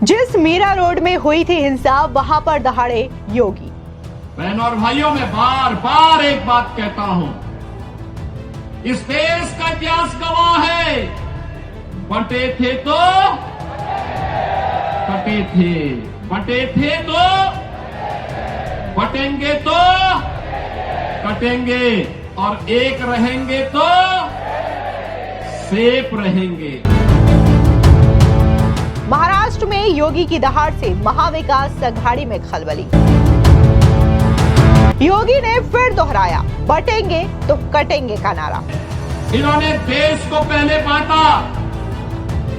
जिस मीरा रोड में हुई थी हिंसा, वहां पर दहाड़े योगी। बहनों और भाइयों, मैं बार बार एक बात कहता हूं, इस देश का इतिहास गवाह है, बटे थे तो कटे थे, बटे थे तो बटेंगे तो कटेंगे, और एक रहेंगे तो सेफ रहेंगे। महाराष्ट्र में योगी की दहाड़ से महाविकास अघाड़ी में खलबली। योगी ने फिर दोहराया बटेंगे तो कटेंगे का नारा। इन्होंने देश को पहले बांटा,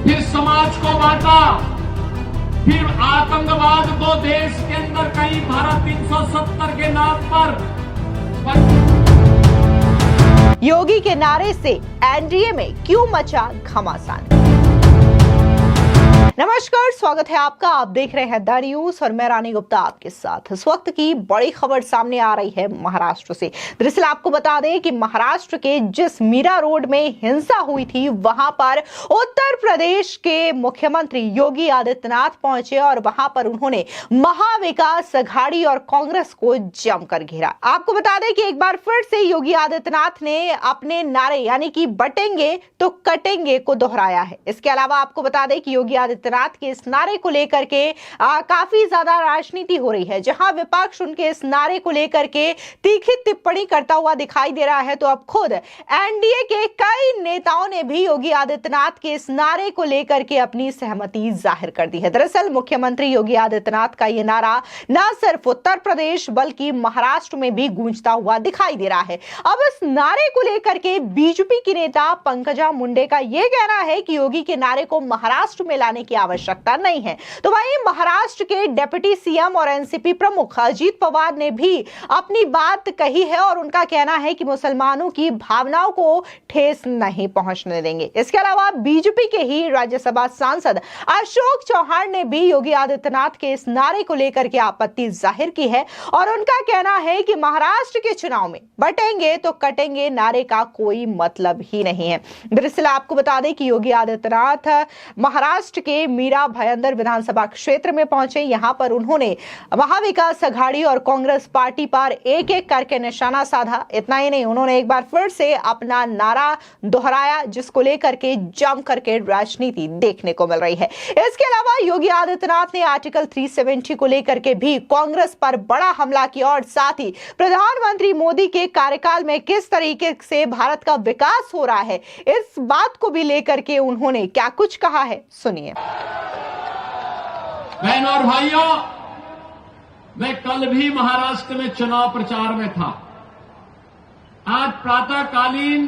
फिर समाज को बांटा, फिर आतंकवाद को देश के अंदर कहीं धारा 370 के नाम पर। योगी के नारे से एनडीए में क्यों मचा घमासान। नमस्कार, स्वागत है आपका। आप देख रहे हैं द न्यूज और मैं रानी गुप्ता आपके साथ। इस वक्त की बड़ी खबर सामने आ रही है महाराष्ट्र से। दरअसल आपको बता दें कि महाराष्ट्र के जिस मीरा रोड में हिंसा हुई थी, वहां पर उत्तर प्रदेश के मुख्यमंत्री योगी आदित्यनाथ पहुंचे और वहां पर उन्होंने महाविकास अघाड़ी और कांग्रेस को जमकर घेरा। आपको बता दें कि एक बार फिर से योगी आदित्यनाथ ने अपने नारे यानी कि बटेंगे तो कटेंगे को दोहराया है। इसके अलावा आपको बता दें कि योगी आदित्यनाथ के इस नारे को लेकर के काफी ज्यादा राजनीति हो रही है। जहां विपक्ष उनके इस नारे को लेकर के तीखी टिप्पणी करता हुआ दिखाई दे रहा है, तो अब खुद एनडीए के कई नेताओं ने भी योगी आदित्यनाथ के इस नारे को लेकर के अपनी सहमति जाहिर कर दी है। दरअसल मुख्यमंत्री योगी आदित्यनाथ का यह नारा न सिर्फ उत्तर प्रदेश बल्कि महाराष्ट्र में भी गूंजता हुआ दिखाई दे रहा है। अब इस नारे को लेकर के बीजेपी की नेता पंकजा मुंडे का यह कहना है कि योगी के नारे को महाराष्ट्र में लाने की आवश्यकता नहीं है। तो वहीं महाराष्ट्र के डिप्टी सीएम और एनसीपी प्रमुख अजीत पवार ने भी अपनी बात कही है और उनका कहना है कि मुसलमानों की भावनाओं को ठेस नहीं पहुंचने देंगे। इसके अलावा बीजेपी के ही राज्यसभा सांसद अशोक चौहान ने भी योगी आदित्यनाथ के इस नारे को लेकर के आपत्ति जाहिर की है और उनका कहना है कि महाराष्ट्र के चुनाव में बटेंगे तो कटेंगे नारे का कोई मतलब ही नहीं है। दरअसल आपको बता दें कि योगी आदित्यनाथ महाराष्ट्र के मीरा भाईंदर विधानसभा क्षेत्र में पहुंचे। यहां पर उन्होंने महाविकास अघाड़ी और कांग्रेस पार्टी पर एक एक करके निशाना साधा। इतना ही नहीं, उन्होंने एक बार फिर से अपना नारा दोहराया, जिसको लेकर के जम करके राजनीति देखने को मिल रही है। इसके अलावा योगी आदित्यनाथ ने आर्टिकल 370 को लेकर के भी कांग्रेस पर बड़ा हमला किया और साथ ही प्रधानमंत्री मोदी के कार्यकाल में किस तरीके से भारत का विकास हो रहा है, इस बात को भी लेकर के उन्होंने क्या कुछ कहा है, सुनिए। बहनों और भाइयों, मैं कल भी महाराष्ट्र में चुनाव प्रचार में था। आज प्रातःकालीन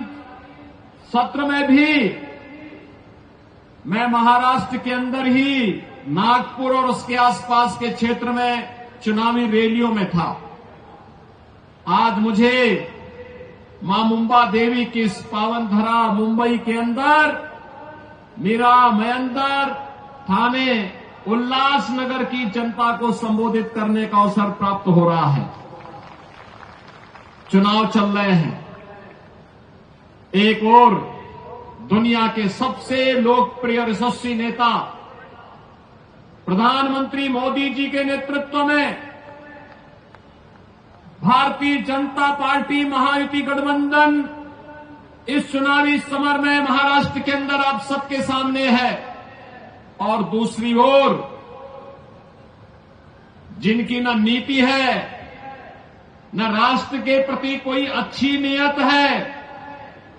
सत्र में भी मैं महाराष्ट्र के अंदर ही नागपुर और उसके आसपास के क्षेत्र में चुनावी रैलियों में था। आज मुझे मां मुंबा देवी की इस पावन धरा मुंबई के अंदर मीरा भाईंदर थाने उल्लासनगर की जनता को संबोधित करने का अवसर प्राप्त हो रहा है। चुनाव चल रहे हैं। एक ओर दुनिया के सबसे लोकप्रिय और यशस्वी नेता प्रधानमंत्री मोदी जी के नेतृत्व में भारतीय जनता पार्टी महायुति गठबंधन इस चुनावी समर में महाराष्ट्र के अंदर आप सबके सामने है, और दूसरी ओर जिनकी न नीति है, न राष्ट्र के प्रति कोई अच्छी नीयत है,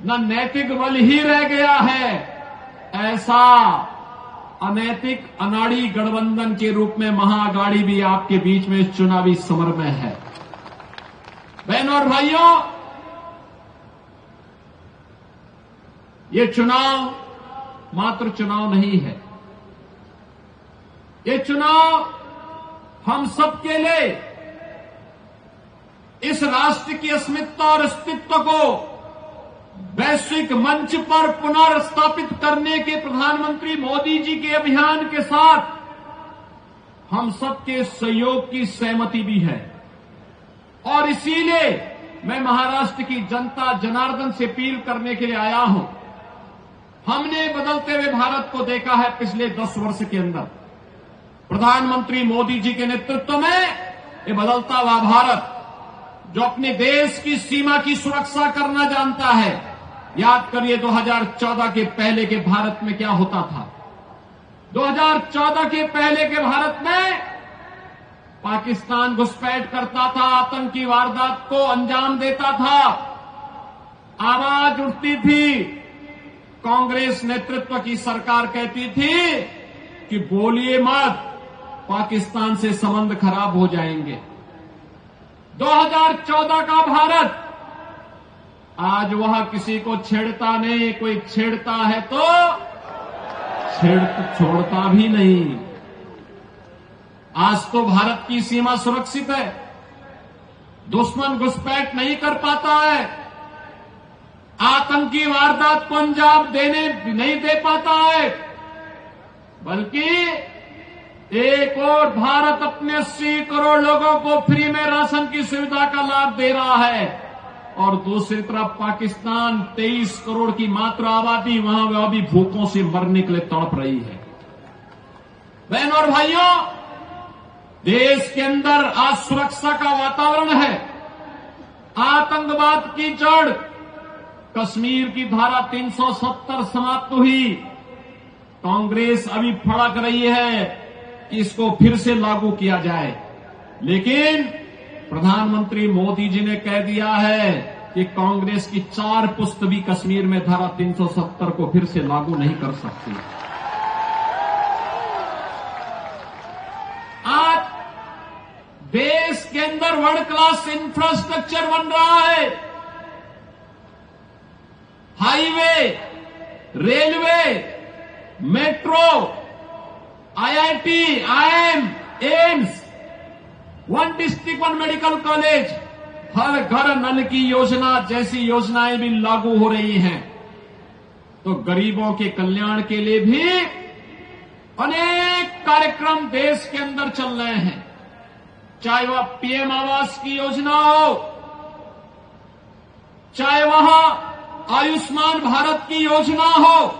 न नैतिक बल ही रह गया है, ऐसा अनैतिक अनाड़ी गठबंधन के रूप में महाअघाड़ी भी आपके बीच में इस चुनावी समर में है। बहनों और भाइयों, ये चुनाव मात्र चुनाव नहीं है, ये चुनाव हम सबके लिए इस राष्ट्र की अस्मिता और अस्तित्व को वैश्विक मंच पर पुनर्स्थापित करने के प्रधानमंत्री मोदी जी के अभियान के साथ हम सबके सहयोग की सहमति भी है। और इसीलिए मैं महाराष्ट्र की जनता जनार्दन से अपील करने के लिए आया हूं। हमने बदलते हुए भारत को देखा है पिछले 10 वर्ष के अंदर। प्रधानमंत्री मोदी जी के नेतृत्व में ये बदलता हुआ भारत जो अपने देश की सीमा की सुरक्षा करना जानता है। याद करिए 2014 के पहले के भारत में क्या होता था। 2014 के पहले के भारत में पाकिस्तान घुसपैठ करता था, आतंकी वारदात को अंजाम देता था, आवाज उठती थी। कांग्रेस नेतृत्व की सरकार कहती थी कि बोलिए मत, पाकिस्तान से संबंध खराब हो जाएंगे। 2014 का भारत आज वह किसी को छेड़ता नहीं, कोई छेड़ता है तो छोड़ता भी नहीं। आज तो भारत की सीमा सुरक्षित है, दुश्मन घुसपैठ नहीं कर पाता है, आतंकी वारदात को अंजाम नहीं दे पाता है, बल्कि एक और भारत अपने 80 करोड़ लोगों को फ्री में राशन की सुविधा का लाभ दे रहा है और दूसरी तरफ पाकिस्तान 23 करोड़ की मात्र आबादी वहां वह भी भूखों से मरने के लिए तड़प रही है। बहनों और भाइयों, देश के अंदर आज सुरक्षा का वातावरण है। आतंकवाद की जड़ कश्मीर की धारा 370 समाप्त हुई। कांग्रेस अभी फड़क रही है कि इसको फिर से लागू किया जाए, लेकिन प्रधानमंत्री मोदी जी ने कह दिया है कि कांग्रेस की 4 पुश्त भी कश्मीर में धारा 370 को फिर से लागू नहीं कर सकती। आज देश के अंदर वर्ल्ड क्लास इंफ्रास्ट्रक्चर बन रहा है। Highway, railway, metro, IIT, IIM, AIIMS, 1 district 1 medical college, हर घर नल की योजना जैसी योजनाएं भी लागू हो रही हैं। तो गरीबों के कल्याण के लिए भी अनेक कार्यक्रम देश के अंदर चल रहे हैं, चाहे वह पीएम आवास की योजना हो, चाहे वह आयुष्मान भारत की योजना हो,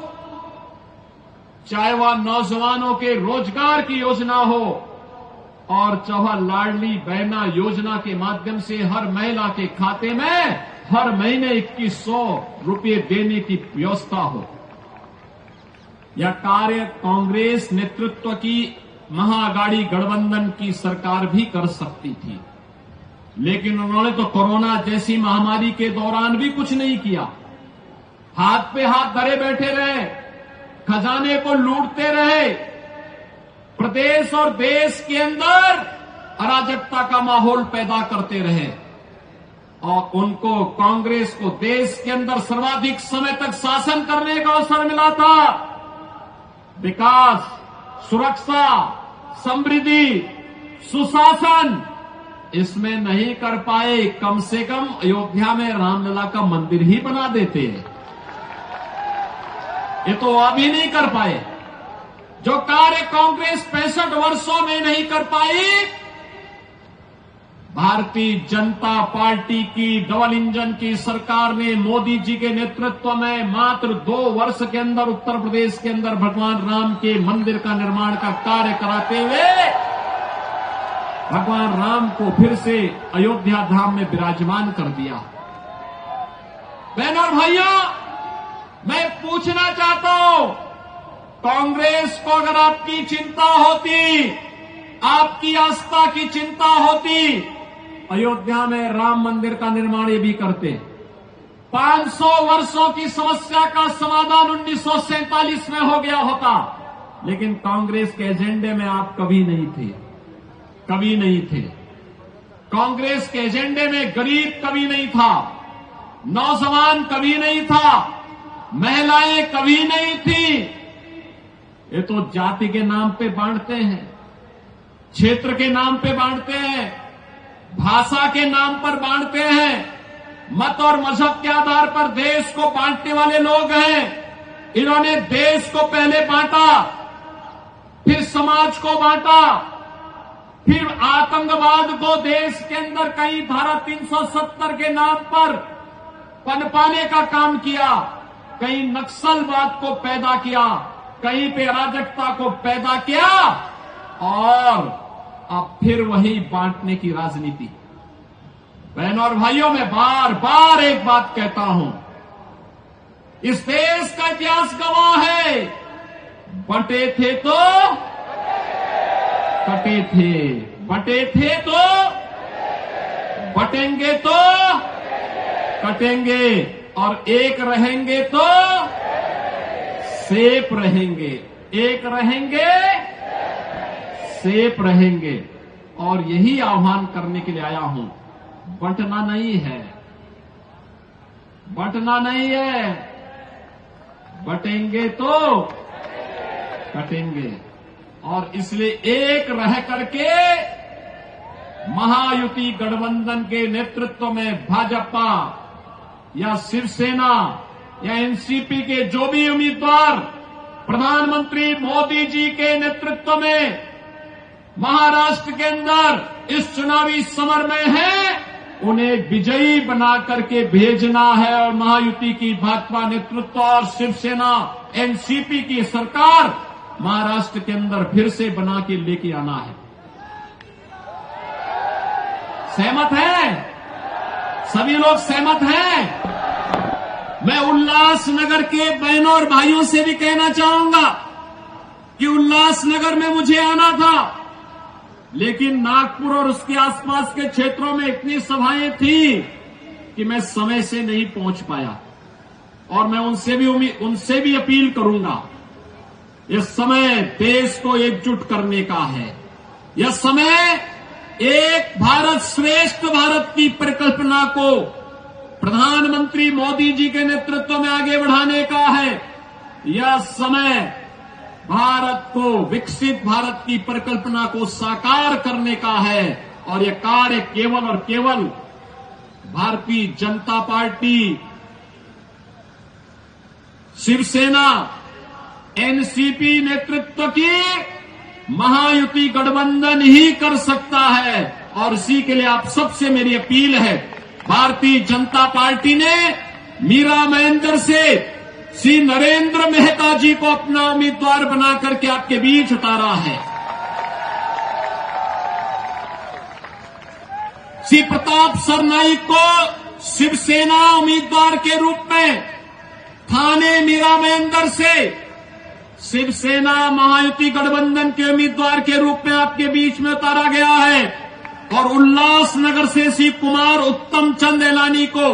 चाहे वह नौजवानों के रोजगार की योजना हो और चाहे लाडली बहना योजना के माध्यम से हर महिला के खाते में हर महीने 2100 रुपये देने की व्यवस्था हो। यह कार्य कांग्रेस नेतृत्व की महाअघाड़ी गठबंधन की सरकार भी कर सकती थी, लेकिन उन्होंने तो कोरोना जैसी महामारी के दौरान भी कुछ नहीं किया। हाथ पे हाथ धरे बैठे रहे, खजाने को लूटते रहे, प्रदेश और देश के अंदर अराजकता का माहौल पैदा करते रहे और उनको, कांग्रेस को देश के अंदर सर्वाधिक समय तक शासन करने का अवसर मिला था। विकास, सुरक्षा, समृद्धि, सुशासन इसमें नहीं कर पाए। कम से कम अयोध्या में रामलला का मंदिर ही बना देते हैं, ये तो अभी नहीं कर पाए। जो कार्य कांग्रेस 65 वर्षों में नहीं कर पाई, भारतीय जनता पार्टी की डबल इंजन की सरकार ने मोदी जी के नेतृत्व में मात्र 2 वर्ष के अंदर उत्तर प्रदेश के अंदर भगवान राम के मंदिर का निर्माण का कार्य कराते हुए भगवान राम को फिर से अयोध्या धाम में विराजमान कर दिया। बहनों और भाइयों, मैं पूछना चाहता हूं, कांग्रेस को अगर आपकी चिंता होती, आपकी आस्था की चिंता होती, अयोध्या में राम मंदिर का निर्माण ये भी करते। 500 वर्षों की समस्या का समाधान 1947 में हो गया होता, लेकिन कांग्रेस के एजेंडे में आप कभी नहीं थे, कभी नहीं थे। कांग्रेस के एजेंडे में गरीब कभी नहीं था, नौजवान कभी नहीं था, महिलाएं कभी नहीं थी। ये तो जाति के नाम पे बांटते हैं, क्षेत्र के नाम पे बांटते हैं, भाषा के नाम पर बांटते हैं, मत और मजहब के आधार पर देश को बांटने वाले लोग हैं। इन्होंने देश को पहले बांटा, फिर समाज को बांटा, फिर आतंकवाद को देश के अंदर कहीं धारा 370 के नाम पर पनपाने का काम किया, कहीं नक्सलवाद को पैदा किया, कहीं पे अराजकता को पैदा किया और अब फिर वही बांटने की राजनीति। बहनों और भाइयों, मैं बार बार एक बात कहता हूं, इस देश का इतिहास गवाह है, बंटे थे तो कटे थे, बंटे थे तो बटेंगे तो कटेंगे, और एक रहेंगे तो सेफ रहेंगे, एक रहेंगे सेफ रहेंगे। और यही आह्वान करने के लिए आया हूं, बंटना नहीं है, बंटना नहीं है, बटेंगे तो कटेंगे। और इसलिए एक रह करके महायुति गठबंधन के नेतृत्व में भाजपा या शिवसेना या एनसीपी के जो भी उम्मीदवार प्रधानमंत्री मोदी जी के नेतृत्व में महाराष्ट्र के अंदर इस चुनावी समर में है, उन्हें विजयी बना करके भेजना है। और महायुति की भाजपा नेतृत्व और शिवसेना एनसीपी की सरकार महाराष्ट्र के अंदर फिर से बना के लेके आना है। सहमत हैं? सभी लोग सहमत हैं? मैं उल्लासनगर के बहनों और भाइयों से भी कहना चाहूंगा कि उल्लासनगर में मुझे आना था, लेकिन नागपुर और उसके आसपास के क्षेत्रों में इतनी सभाएं थी कि मैं समय से नहीं पहुंच पाया। और मैं उनसे भी अपील करूंगा, यह समय देश को एकजुट करने का है। यह समय एक भारत श्रेष्ठ भारत की परिकल्पना को प्रधानमंत्री मोदी जी के नेतृत्व में आगे बढ़ाने का है। यह समय भारत को विकसित भारत की परिकल्पना को साकार करने का है। और यह कार्य केवल और केवल भारतीय जनता पार्टी, शिवसेना, एनसीपी नेतृत्व की महायुति गठबंधन ही कर सकता है। और इसी के लिए आप सबसे मेरी अपील है, भारतीय जनता पार्टी ने मीरा महेंद्र से श्री नरेंद्र मेहता जी को अपना उम्मीदवार बना करके आपके बीच उतारा है। श्री प्रताप सरनाईक को शिवसेना उम्मीदवार के रूप में थाने मीरा महेंद्र से शिवसेना महायुति गठबंधन के उम्मीदवार के रूप में आपके बीच में उतारा गया है। और उल्लासनगर से श्री कुमार उत्तम चंद एलानी को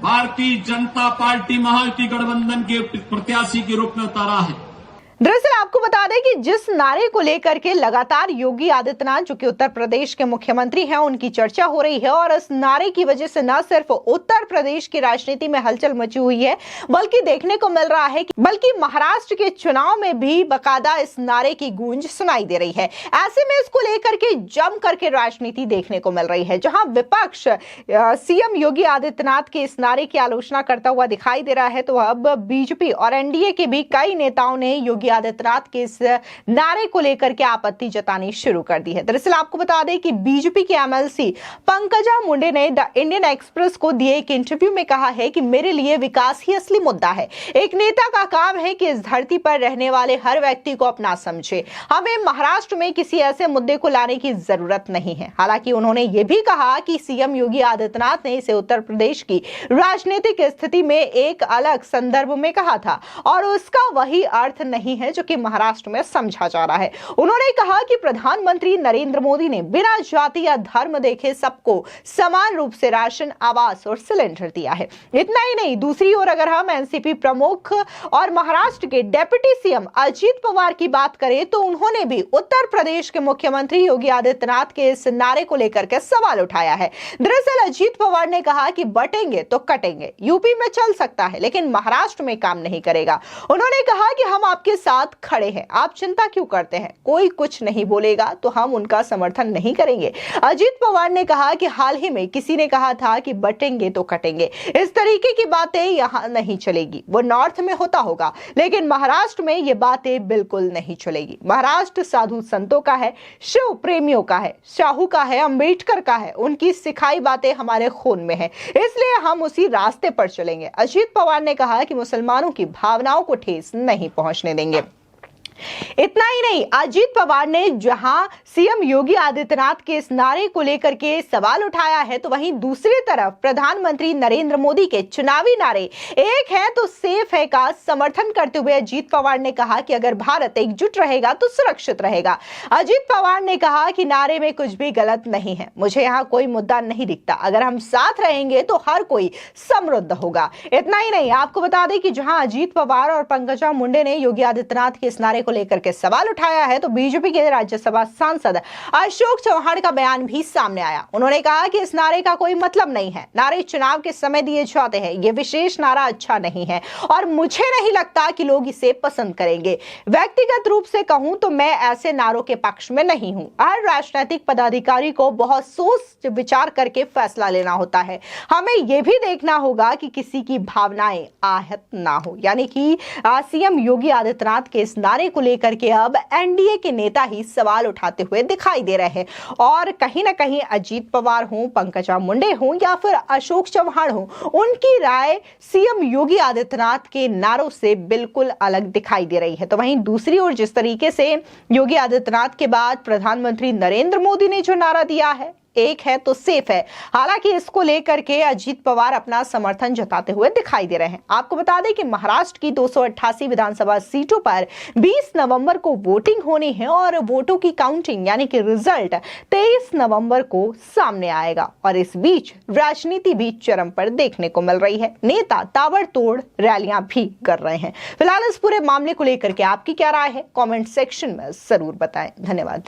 भारतीय जनता पार्टी महायुति गठबंधन के प्रत्याशी के रूप में उतारा है। दरअसल आपको बता दें कि जिस नारे को लेकर के लगातार योगी आदित्यनाथ, जो कि उत्तर प्रदेश के मुख्यमंत्री हैं, उनकी चर्चा हो रही है, और इस नारे की वजह से न सिर्फ उत्तर प्रदेश की राजनीति में हलचल मची हुई है, बल्कि देखने को मिल रहा है कि बल्कि महाराष्ट्र के चुनाव में भी बकायदा इस नारे की गूंज सुनाई दे रही है। ऐसे में इसको लेकर के जम करके राजनीति देखने को मिल रही है, जहां विपक्ष सीएम योगी आदित्यनाथ के इस नारे की आलोचना करता हुआ दिखाई दे रहा है, तो अब बीजेपी और एनडीए के भी कई नेताओं ने योगी आदित्यनाथ के इस नारे को लेकर के आपत्ति जतानी शुरू कर दी है। दरअसल आपको बता दें कि बीजेपी के एमएलसी पंकजा मुंडे ने द इंडियन एक्सप्रेस को दिए एक इंटरव्यू में कहा है कि मेरे लिए विकास ही असली मुद्दा है। एक नेता का काम है कि इस धरती पर रहने वाले हर व्यक्ति को अपना समझे। हमें महाराष्ट्र में किसी ऐसे मुद्दे को लाने की जरूरत नहीं है। हालांकि उन्होंने ये भी कहा कि सीएम योगी आदित्यनाथ ने इसे उत्तर प्रदेश की राजनीतिक स्थिति में एक अलग संदर्भ में कहा था, और उसका वही अर्थ नहीं है जो कि महाराष्ट्र में समझा जा रहा है। उन्होंने कहा कि प्रधानमंत्री नरेंद्र मोदी ने बिना जाति या धर्म देखे सबको समान रूप से राशन, आवास और सिलेंडर दिया है। इतना ही नहीं, दूसरी ओर अगर हम एनसीपी प्रमुख और महाराष्ट्र के डेप्यूटी सीएम अजीत पवार की बात करें, तो उन्होंने भी उत्तर प्रदेश के मुख्यमंत्री योगी आदित्यनाथ के इस नारे को लेकर के सवाल उठाया है। दरअसल अजीत पवार ने कहा कि बटेंगे तो कटेंगे, यूपी में चल सकता है लेकिन महाराष्ट्र में काम नहीं करेगा। उन्होंने कहा कि हम आपके साथ खड़े हैं, आप चिंता क्यों करते हैं, कोई कुछ नहीं बोलेगा तो हम उनका समर्थन नहीं करेंगे। अजीत पवार ने कहा कि हाल ही में किसी ने कहा था कि बटेंगे तो कटेंगे, इस तरीके की बातें यहां नहीं चलेगी। वो नॉर्थ में होता होगा, लेकिन महाराष्ट्र में ये बातें बिल्कुल नहीं चलेगी। महाराष्ट्र साधु संतों का है, शिव प्रेमियों का है, शाहू का है, अंबेडकर का है, उनकी सिखाई बातें हमारे खून में है, इसलिए हम उसी रास्ते पर चलेंगे। अजीत पवार ने कहा कि मुसलमानों की भावनाओं को ठेस नहीं पहुंचने देंगे। इतना ही नहीं, अजीत पवार ने जहां सीएम योगी आदित्यनाथ के इस नारे को लेकर के सवाल उठाया है, तो वहीं दूसरी तरफ प्रधानमंत्री नरेंद्र मोदी के चुनावी नारे एक है तो सेफ है का समर्थन करते हुए अजीत पवार ने कहा कि अगर भारत एकजुट रहेगा तो सुरक्षित रहेगा। अजीत पवार ने कहा कि नारे में कुछ भी गलत नहीं है, मुझे यहाँ कोई मुद्दा नहीं दिखता, अगर हम साथ रहेंगे तो हर कोई समृद्ध होगा। इतना ही नहीं, आपको बता दें कि जहां अजीत पवार और पंकजा मुंडे ने योगी आदित्यनाथ के इस नारे को लेकर के सवाल उठाया है, तो बीजेपी के राज्यसभा सांसद अशोक चौहान का बयान भी सामने आया। उन्होंने कहा कि इस नारे का कोई मतलब नहीं है, नारे चुनाव के समय दिए जाते हैं, ये विशेष नारा अच्छा नहीं है और मुझे नहीं लगता कि लोग इसे पसंद करेंगे। व्यक्तिगत रूप से कहूं तो मैं ऐसे नारों के पक्ष में नहीं हूं। हर राजनीतिक पदाधिकारी को बहुत सोच विचार करके फैसला लेना होता है, हमें यह भी देखना होगा कि किसी की भावनाएं आहत ना हो। यानी कि सीएम योगी आदित्यनाथ के इस नारे को लेकर के अब एनडीए के नेता ही सवाल उठाते हुए दिखाई दे रहे हैं और कहीं ना कहीं अजीत पवार हो, पंकजा मुंडे हो या फिर अशोक चौहान हो, उनकी राय सीएम योगी आदित्यनाथ के नारों से बिल्कुल अलग दिखाई दे रही है। तो वहीं दूसरी ओर जिस तरीके से योगी आदित्यनाथ के बाद प्रधानमंत्री नरेंद्र मोदी ने जो नारा दिया है, एक है तो सेफ है, हालांकि इसको लेकर के अजीत पवार अपना समर्थन जताते हुए दिखाई दे रहे हैं। आपको बता दें कि महाराष्ट्र की 288 विधानसभा सीटों पर 20 नवंबर को वोटिंग होनी है और वोटों की काउंटिंग यानी कि रिजल्ट 23 नवंबर को सामने आएगा। और इस बीच राजनीति भी चरम पर देखने को मिल रही है, नेता ताबड़तोड़ रैलियां भी कर रहे हैं। फिलहाल इस पूरे मामले को लेकर के आपकी क्या राय है, कॉमेंट सेक्शन में जरूर बताएं। धन्यवाद।